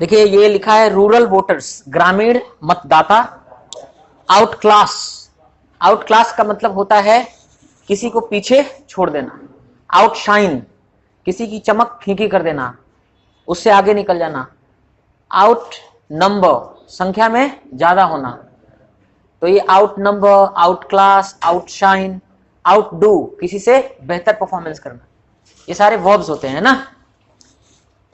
देखिए ये लिखा है रूरल वोटर्स, ग्रामीण मतदाता आउट क्लास। आउट क्लास का मतलब होता है किसी को पीछे छोड़ देना, आउटशाइन, किसी की चमक फीकी कर देना, उससे आगे निकल जाना, आउट नंबर, संख्या में ज्यादा होना। तो ये outnumber, outclass, outshine, outdo, किसी से बेहतर परफॉर्मेंस करना, ये सारे वर्ब्स होते हैं ना।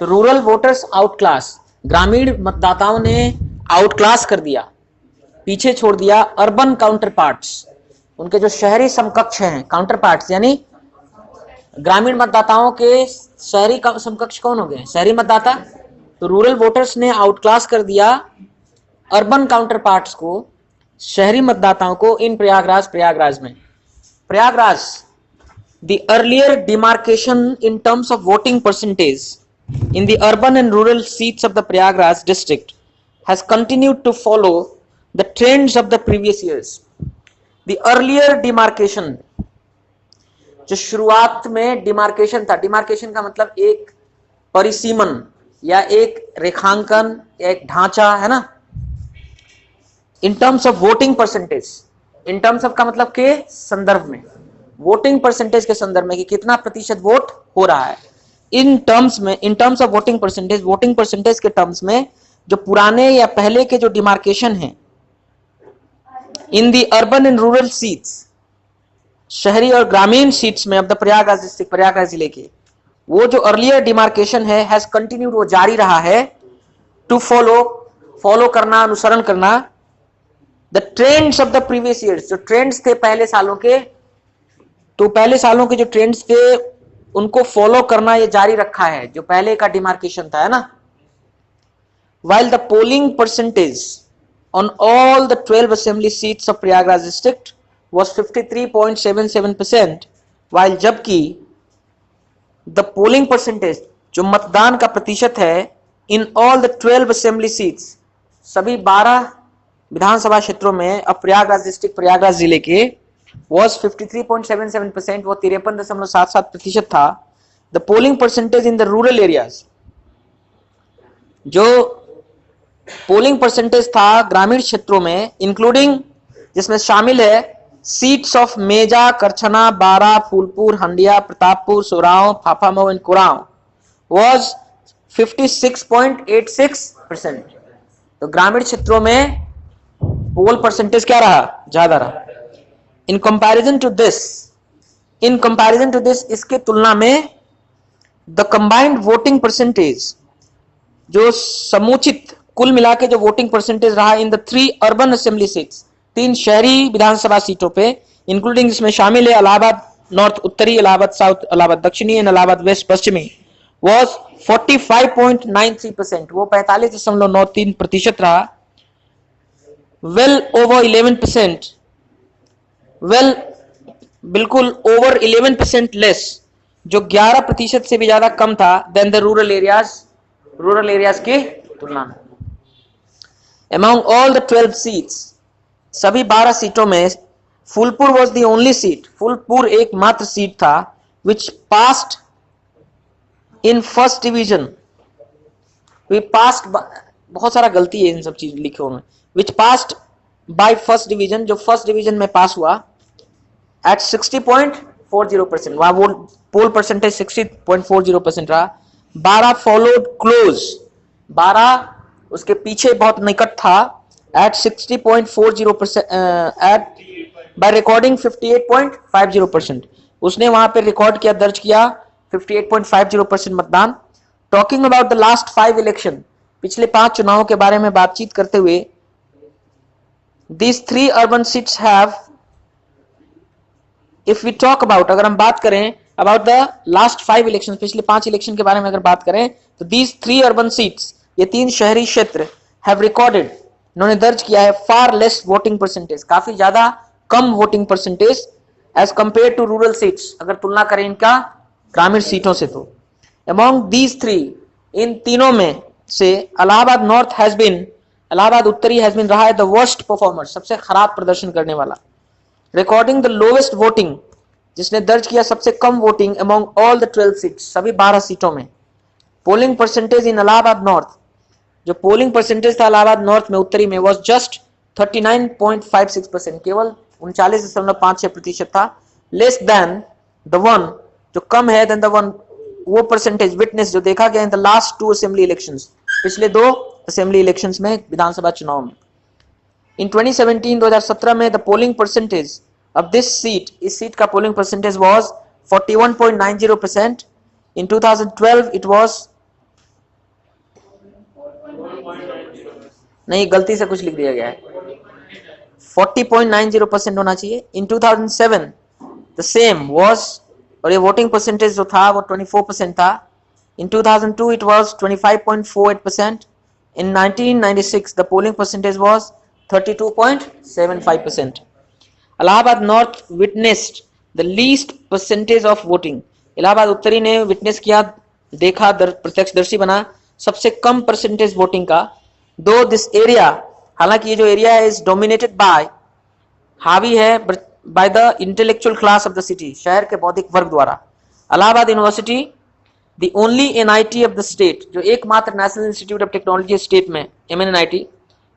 तो रूरल वोटर्स आउट क्लास, ग्रामीण मतदाताओं ने आउट क्लास कर दिया, पीछे छोड़ दिया अर्बन काउंटर पार्ट्स, उनके जो शहरी समकक्ष हैं, काउंटर पार्ट्स यानी ग्रामीण मतदाताओं के शहरी समकक्ष कौन हो गए, शहरी मतदाता। तो रूरल वोटर्स ने आउट क्लास कर दिया अर्बन काउंटर पार्ट्स को, शहरी मतदाताओं को, इन प्रयागराज, प्रयागराज में। Prayagraj, the earlier demarcation in terms of voting percentage in the urban and rural seats of the Prayagraj district has continued to follow the trends of the previous years. The earlier demarcation, जो शुरुआत में demarcation था, demarcation का मतलब एक परिसीमन या एक रेखांकन या एक ढांचा है ना। इन terms of voting percentage, in terms of का मतलब के संदर्भ में, वोटिंग परसेंटेज के संदर्भ में कि कितना प्रतिशत वोट हो रहा है। इन टर्म्स में, in terms of voting percentage, voting percentage के टर्म्स में जो पुराने या पहले के जो डिमार्केशन है in the urban and rural seats, शहरी और ग्रामीण सीट्स में, अब द प्रयागराज डिस्ट्रिक्ट, प्रयागराज जिले के, वो जो अर्लियर डिमार्केशन है हैज कंटिन्यूड, वो जारी रहा है, टू फॉलो करना, अनुसरण करना the trends of the previous years, जो ट्रेंड्स थे पहले सालों के, तो पहले सालों के जो ट्रेंड्स थे उनको फॉलो करना ये जारी रखा है, जो पहले का डिमार्केशन था, है ना। While the polling percentage on all the 12 assembly seats of Prayagraj district was 53.77%, while जबकि the polling percentage, जो मतदान का प्रतिशत है, in all the 12 assembly seats, सभी 12 विधानसभा क्षेत्रों में अब प्रयागराज डिस्ट्रिक्ट, प्रयागराज जिले के, was 53.77%, वो 53.77% था। The polling percentage in the rural areas, जो पोलिंग परसेंटेज था ग्रामीण क्षेत्रों में, इंक्लूडिंग, जिसमें शामिल है सीट्स ऑफ मेजा, करछना, बारा, फूलपुर, हंडिया, प्रतापपुर, सोराव, फाफामऊ एंड कुराव, was 56.86%। तो ग्रामीण क्षेत्रों में पोल परसेंटेज क्या रहा, ज्यादा रहा। इन कंपैरिजन टू दिस, इसके तुलना में द कंबाइंड वोटिंग परसेंटेज, जो समुचित कुल मिला के जो वोटिंग परसेंटेज रहा in the 3 urban assembly seats, 3 शहरी विधानसभा सीटों पे, इंक्लूडिंग जिसमें शामिल है इलाहाबाद नॉर्थ उत्तरी, इलाहाबाद साउथ, इलाहाबाद दक्षिणी एंड इलाहाबाद वेस्ट पश्चिमी, वॉज 45.93%, वो 45.93% रहा। वेल ओवर 11%, वेल बिल्कुल ओवर 11% लेस, जो 11% से भी ज्यादा कम था देन द रूरल एरियाज की तुलना में। अमॉन्ग ऑल द 12 सीट्स, सभी 12 सीटों में Phulpur was the only seat, Phulpur एकमात्र सीट था which passed in first division, we passed, बहुत सारा गलती है इन सब चीज लिखे हुए में, विच पास्ड बाय फर्स्ट डिवीजन, जो फर्स्ट डिवीजन में पास हुआ एट 60.40%, वहां वो पोल परसेंटेज 60.40% रहा। 12 फॉलोड क्लोज, 12 उसके पीछे बहुत निकट था एट 60.40%, एट बाय रिकॉर्डिंग 58.50%, उसने वहां पे रिकॉर्ड किया, दर्ज किया 58.50% मतदान। Talking about the last 5 election, पिछले 5 चुनावों के बारे में बातचीत करते हुए, these 3 urban seats have, if we talk about, अगर हम बात करें about the last 5 elections, पिछले 5 इलेक्शन के बारे में अगर बात करें, तो these 3 urban seats, ये 3 शहरी क्षेत्र, have recorded, इन्होंने दर्ज किया है far less voting percentage, काफी ज्यादा कम voting percentage as compared to rural seats, अगर तुलना करें इनका ग्रामीण सीटों से। तो among these 3, इन तीनों में से Allahabad North has been, Allahabad उत्तरी हैज बीन रहा है द वर्स्ट परफॉर्मर, सबसे खराब प्रदर्शन करने वाला। रिकॉर्डिंग द लोवेस्ट वोटिंग, जिसने दर्ज किया सबसे कम voting among all the 12 seats, सभी 12 सीटों में। Polling percentage in Allahabad north जो पोलिंग परसेंटेज था इलाहाबाद नॉर्थ में, उत्तरी में, वॉज जस्ट 39.56%, केवल 39.56% था, लेस देन द वन, जो कम है देन द वन, वो परसेंटेज विटनेस जो देखा गया इन द लास्ट 2 असेंबली इलेक्शंस, पिछले 2 असेंबली इलेक्शंस में, विधानसभा चुनाव में। इन 2017 2017 में the polling percentage of this seat, इस सीट का polling percentage was 41.90%। In 2012 it was, नहीं गलती से कुछ लिख दिया गया है, 40.90% होना चाहिए। इन 2007 द सेम वाज, और ये वोटिंग परसेंटेज जो था वो 24% था। इन 2002 it was 25.48%। In 1996 the polling percentage was 32.75%। Allahabad north witnessed the least percentage of voting, Allahabad उत्तरी ने विटनेस किया, देखा, प्रत्यक्षदर्शी बना सबसे कम परसेंटेज वोटिंग का। दो दिस एरिया, हालांकि ये जो एरिया है इज डोमिनेटेड बाय, हावी है by the intellectual class of the city, शहर के बौद्धिक वर्ग द्वारा। Allahabad university the only NIT of the state, जो एकमात्र national institute of technology state में, MNIT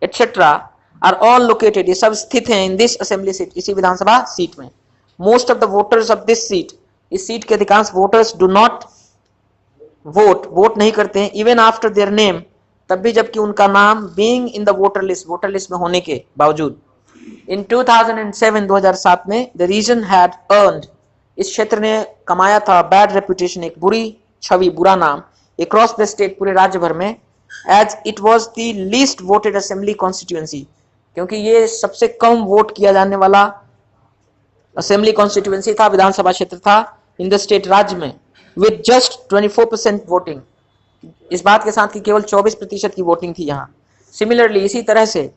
etcetera are all located, ये सब स्थित हैं इन दिस असेंबली सीट, इसी विधानसभा सीट में। Most of the voters of this seat, इस सीट के अधिकांश वोटर्स डू नॉट वोट नहीं करते हैं, इवन आफ्टर देयर नेम, तब भी जबकि उनका नाम being in the voter list में होने के बावजूद। इन 2007 2007 में द रीजन हैड अर्न्ड, इस क्षेत्र ने कमाया था बैड रेपुटेशन, एक बुरी छवि, बुरा नाम, अक्रॉस द स्टेट, पूरे राज्य भर में, as it was the least voted assembly constituency, क्योंकि ये सबसे कम वोट किया जाने वाला असेंबली कॉन्स्टिट्यूएंसी था, विधानसभा क्षेत्र था इन द स्टेट, राज्य में, विद जस्ट 24% वोटिंग, इस बात के साथ कि केवल 24% की वोटिंग थी यहाँ। सिमिलरली इसी तरह से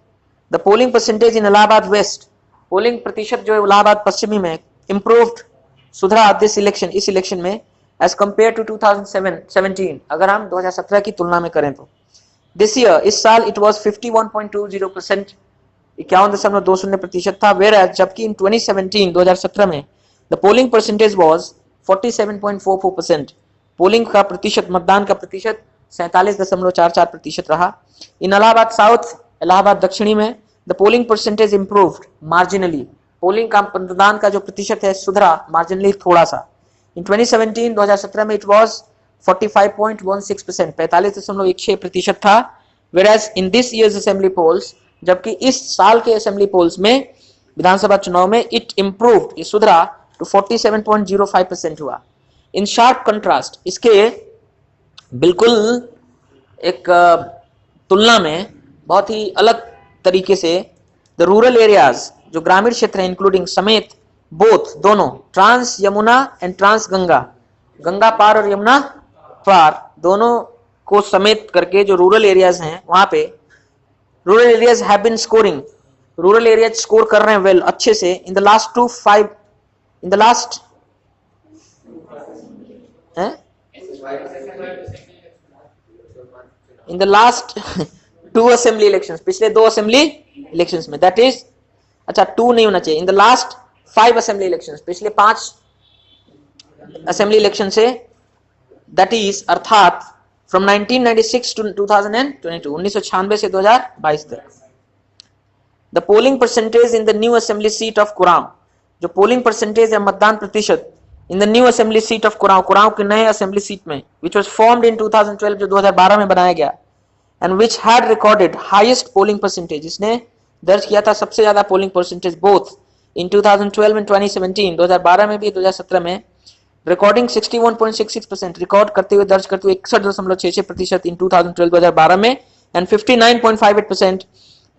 the polling percentage in Allahabad west, polling प्रतिशत जो इलाहाबाद पश्चिमी में इम्प्रूव्ड, सुधरा दिस इलेक्शन, इस इलेक्शन में, एज कंपेयर टू 2017, अगर हम 2017 की तुलना में करें तो। दिस ईयर, इस साल, इट वाज 51.20%, 51.20% था, वेयर एज, जबकि इन 2017 2017 में the polling percentage was 47.44%, polling का प्रतिशत, मतदान का प्रतिशत 47.44% रहा। इन इलाहाबाद साउथ, इलाहाबाद दक्षिणी में the polling percentage improved marginally, polling का, मतदान का जो प्रतिशत है सुधरा मार्जिनली, थोड़ा सा। इन 2017 2017 में इट वाज 45.16%, 45.16% था, whereas in this year's assembly polls, जबकि इस साल के असेंबली पोल्स में, विधानसभा चुनाव में, इट इम्प्रूव्ड, ये सुधरा टू 47.05% हुआ। इन शार्प कंट्रास्ट, इसके बिल्कुल एक तुलना में बहुत ही अलग तरीके से, द रूरल एरियाज, जो ग्रामीण क्षेत्र है, इंक्लूडिंग, समेत, बोथ, दोनों, trans Yamuna and trans Ganga, Ganga पार और यमुना पार, दोनों को समेत करके जो रूरल एरियाज हैं, वहां पे rural areas have been scoring, rural areas score कर रहे हैं वेल, अच्छे से, in the last 2 assembly elections, पिछले 2 असेंबली इलेक्शंस में, दैट इज, अच्छा 2 नहीं होना चाहिए, in the last 5 assembly elections, पिछले 5 असेंबली इलेक्शन से, दैट इज, अर्थात फ्रॉम 1996 टू 2022, 1996 से 2022 तक। The polling percentage in the new assembly seat of Kurao, जो पोलिंग परसेंटेज या मतदान प्रतिशत in the new assembly seat of Kurao, Kurao के नए असेंबली सीट में, विच वाज फॉर्म्ड इन 2012, जो 2012 में बनाया गया, and which had recorded highest polling percentage, इसने दर्ज किया था सबसे ज्यादा polling percentage, both in 2012 and 2017, 2012 में भी 2017 में, रिकॉर्डिंग 61.66%, रिकॉर्ड करते हुए, दर्ज करते हुए 61.66% इन 2012 2012 में, एंड 59.58%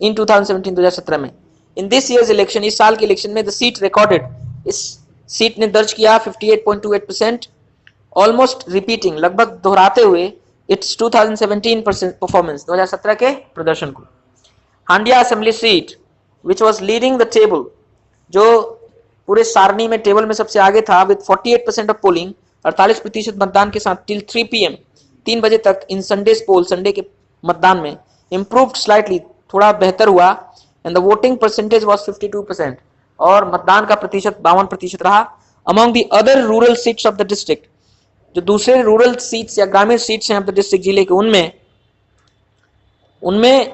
इन 2017 2017 में। इन दिस ईयर्स इलेक्शन, इस साल के इलेक्शन में, द सीट रिकॉर्डेड, इस सीट ने दर्ज किया 58.28%, ऑलमोस्ट रिपीटिंग, लगभग दोहराते हुए, इट्स 2017 परफॉर्मेंस, 2017 के प्रदर्शन को। Handia assembly seat which was leading the table, जो पूरे सारणी में, टेबल में सबसे आगे था, विद 48% ऑफ पोलिंग, 48% मतदान के साथ, टिल 3 PM, 3 बजे तक, इन संडेज पोल, संडे के मतदान में, इम्प्रूव्ड स्लाइटली, थोड़ा बेहतर हुआ, and the voting percentage was 52%, और मतदान का प्रतिशत 52% रहा। Among the other rural seats of the district, जो दूसरे रूरल सीट्स या ग्रामीण सीट्स हैं ऑफ द डिस्ट्रिक्ट, जिले के, उनमें उनमें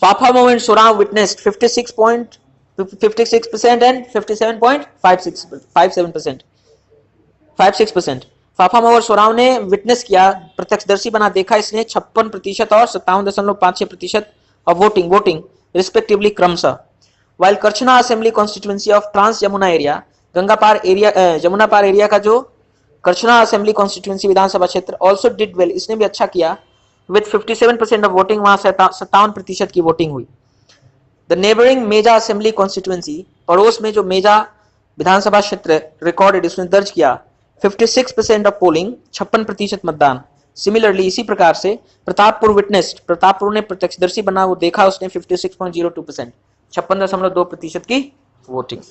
फाफा मोमेंट सोराव विटनेस्ड 56% एंड 56% फाफा मोवर सोराव ने विटनेस किया, प्रत्यक्षदर्शी बना, देखा इसने 56% और 57.56% ऑफ वोटिंग रिस्पेक्टिवली क्रमशः। While Karchhana assembly constituency of trans Yamuna area, Ganga पार एरिया, जमुना पार एरिया का जो करछना असेंबली कॉन्स्टिट्यूएंसी विधानसभा क्षेत्र ऑल्सो डिड वेल, इसने भी अच्छा किया विद 57% ऑफ वोटिंग, वहां 57% की वोटिंग हुई। The neighbouring Meja assembly constituency, पड़ोस में जो मेजा विधानसभा क्षेत्र रिकॉर्डेड, इसने दर्ज किया 56% ऑफ पोलिंग, 56% मतदान। सिमिलरली इसी प्रकार से प्रतापपुर विटनेस्ड, प्रतापपुर ने प्रत्यक्षदर्शी बना, वो देखा उसने 56.02%, 56.2% की वोटिंग।